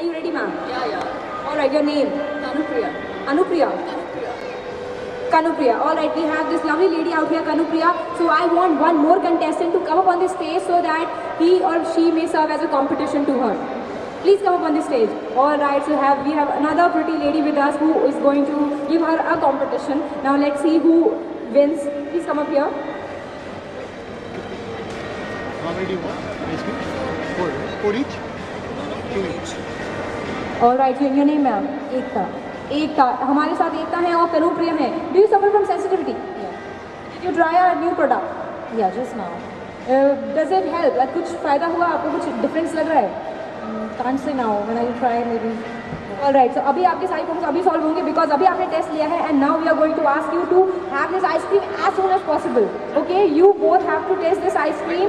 Are you ready, ma'am? Yeah. All right, your name? Kanupriya. Anupriya. Kanupriya. All right, we have this lovely lady out here, Kanupriya. So I want one more contestant to come up on the stage so that he or she may serve as a competition to her. Please come up on the stage. All right, so we have another pretty lady with us who is going to give her a competition. Now let's see who wins. Please come up here. How many do you want? Ice cream? Four each? Two each. All right, your name, ma'am? Ekta. Ekta. हमारे साथ एकता है और कनुप्रिया है. Do you suffer from sensitivity? Yeah. Did you try a new product? Yeah, just now. Does it help? Like कुछ फायदा हुआ आपको? कुछ डिफरेंस लग रहा है? Can't say now. When I will try, maybe. All right. So अभी आपके सारे प्रॉब्लम्स अभी सॉल्व होंगे because अभी आपने टेस्ट लिया है and now we are going to ask you to have this ice cream as soon as possible. Okay? You both have to taste this ice cream,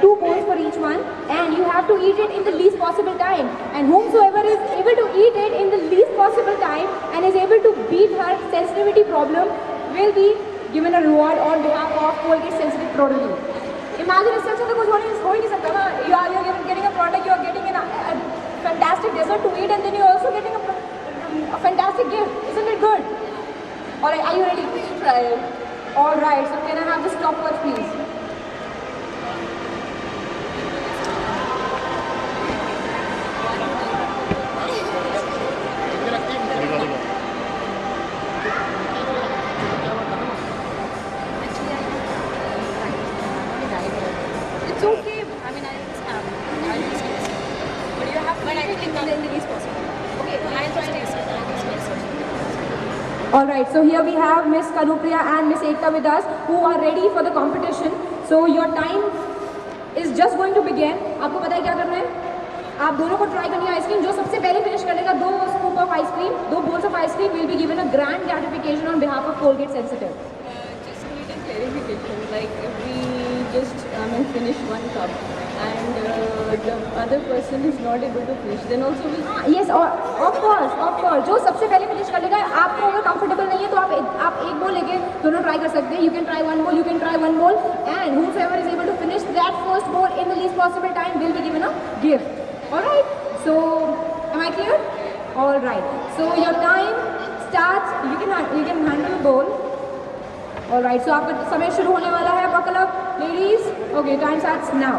2 bowls for each one, and you have to eat it in the least possible time. And whomsoever is able to eat it in the least possible time and is able to beat her sensitivity problem will be given a reward on behalf of Colgate Sensitive Pro Relief. Imagine इससे अच्छा तो कुछ हो ही नहीं सकता ना. You are getting a product, you are getting a fantastic dessert to eat, and then you are also getting a fantastic gift. Isn't it good? All right, are you ready? Try it. All right. So can I have the stopwatch, please? It's okay. I mean, I just have. I just taste it. But you have to eat it in the least possible. Okay, I'll just taste it. I'll just taste it. All right. So here we have Miss Kanupriya and Miss Ekta with us, who are ready for the competition. So your time is just going to begin. आपको पता है क्या करना है? आप दोनों को try करनी है आइसक्रीम. जो सबसे पहले फिनिश करेगा 2 scoop of ice cream, 2 bowls of ice cream will be given a grand gratification on behalf of Colgate Sensitive. Just need a clarification. Like, if we just finish 1 cup and the other person is not able to finish, then also we. Yes, of course. जो सबसे पहले finish कर लेगा, आपको अगर comfortable नहीं है तो आप एक बोल लेके दोनों ट्राई कर सकते हैं. You can try 1 bowl, you can try 1 bowl, and whoever is able to finish that first bowl in the least possible time will be given a gift. All right. So, am I clear? All right. So your time starts. You can handle the bowl. All right. So आपका समय शुरू होने वाला है. Buckle up, ladies. Okay. Time starts now.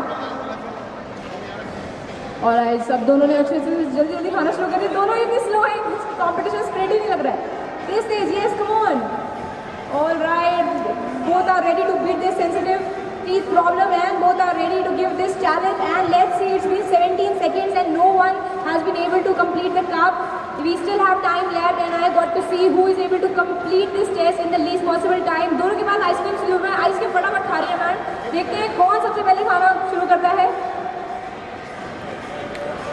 All right. सब दोनों ने अच्छे से जल्दी खाना शुरू कर दिया. दोनों इतने स्लो हैं. Competition spread ही नहीं लग रहा है. This yes. Come on. All right. Both are ready to beat this sensitive teeth problem and both are ready to give this challenge. And let's see. It's been 17 seconds and no one has been able to complete the cup. We still have time left and I got to see who is able to complete this test in the least possible time. दोनों के पास ice cream शुरू हुआ है. Ice cream फटाफट खा रही है ma'am. देखते हैं कौन सबसे पहले खाना शुरू करता है.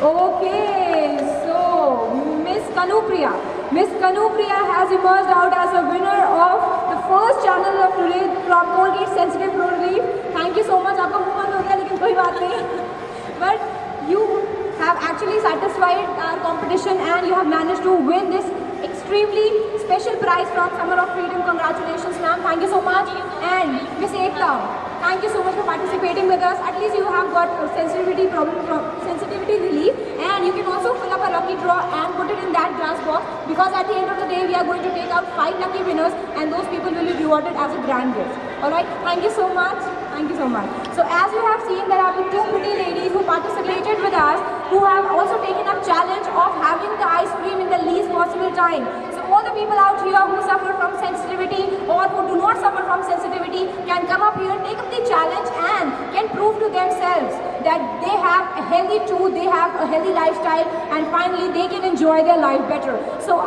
Okay, so Miss Kanupriya has emerged out as a winner of the first channel of today from Colgate Sensitive Pro Relief. Thank you so much. आपका मुंह बंद हो गया लेकिन कोई बात नहीं. But you have actually satisfied our competition and you have managed to win this extremely special prize from Summer of Freedom. Congratulations, ma'am. Thank you so much. And Miss Ekta, thank you so much for participating with us. At least you have got sensitivity relief, and you can also fill up a lucky draw and put it in that glass box, because at the end of the day we are going to take out 5 lucky winners and those people will be rewarded as a grand gift. Alright, thank you so much. Thank you so much. So as you have seen, there have been 2 pretty ladies who participated with us, who have also taken up challenge of having the ice cream in the least possible time. So all the people out here who suffer from sensitivity or who do not suffer from sensitivity can come up here, take up the challenge and can prove to themselves that they have a healthy tooth, they have a healthy lifestyle, and finally they can enjoy their life better. So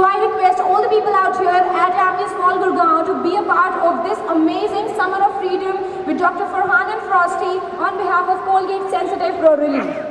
I request all the people out here at Avenue Small Gurgaon to be a part of this amazing Summer of Freedom with Dr. Farhan and Frosty on behalf of Colgate Sensitive Pro Relief.